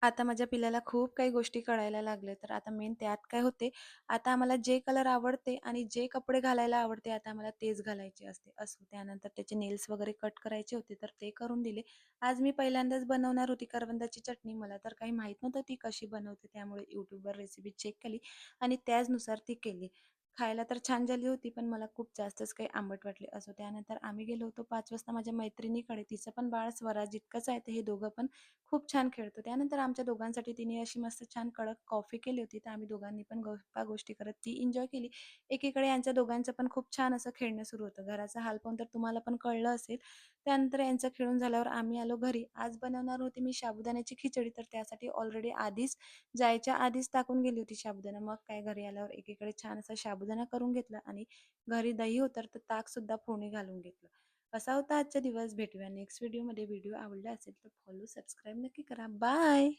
आता माझ्या पिल्लाला खूप काही गोष्टी कळायला लागल्या, तर आता मेन त्यात काय होते, आता आम्हाला जे कलर आवडते आणि जे कपडे घालायला आवडते, आता आम्हाला तेच घालायचे असते असो. त्यानंतर त्याचे नेल्स वगैरे कट करायचे होते, तर ते करून दिले. आज मी पहिल्यांदाच बनवणार होती करवंदाची चटणी. मला तर काही माहीत नव्हतं ती कशी बनवते, त्यामुळे YouTubeवर रेसिपी चेक केली आणि त्याचनुसार ती केली. खायला तर छान झाली होती, पण मला खूप जास्तच काही आंबट वाटले. असो, त्यानंतर आम्ही गेलो होतो 5 वाजता माझ्या मैत्रिणीकडे. तिचं पण बाळ स्वराज इतकंच आहे, तर हे दोघं पण खूप छान खेळतो. त्यानंतर आमच्या दोघांसाठी तिने अशी मस्त छान कडक कॉफी केली होती. तर आम्ही दोघांनी पण गप्पा गोष्टी करत ती एन्जॉय केली. एकीकडे यांच्या दोघांचं पण खूप छान असं खेळणं सुरू होतं. घराचा हाल पाहून तर तुम्हाला पण कळलं असेल. त्यानंतर यांचं खेळून झाल्यावर आम्ही आलो घरी. आज बनवणार होते मी साबुदाण्याची खिचडी, तर त्यासाठी ऑलरेडी आधीच जायच्या आधीच टाकून गेली होती साबुदाणा. मग काय घरी आल्यावर एकीकडे छान असा साबुदाणा करून घेतला आणि घरी दही होतं तर ताकसुद्धा फोडणी घालून घेतलं. असा होता आजचा दिवस. भेटूया नेक्स्ट व्हिडिओमध्ये. व्हिडिओ आवडला असेल तर फॉलो, सबस्क्राईब नक्की करा. बाय.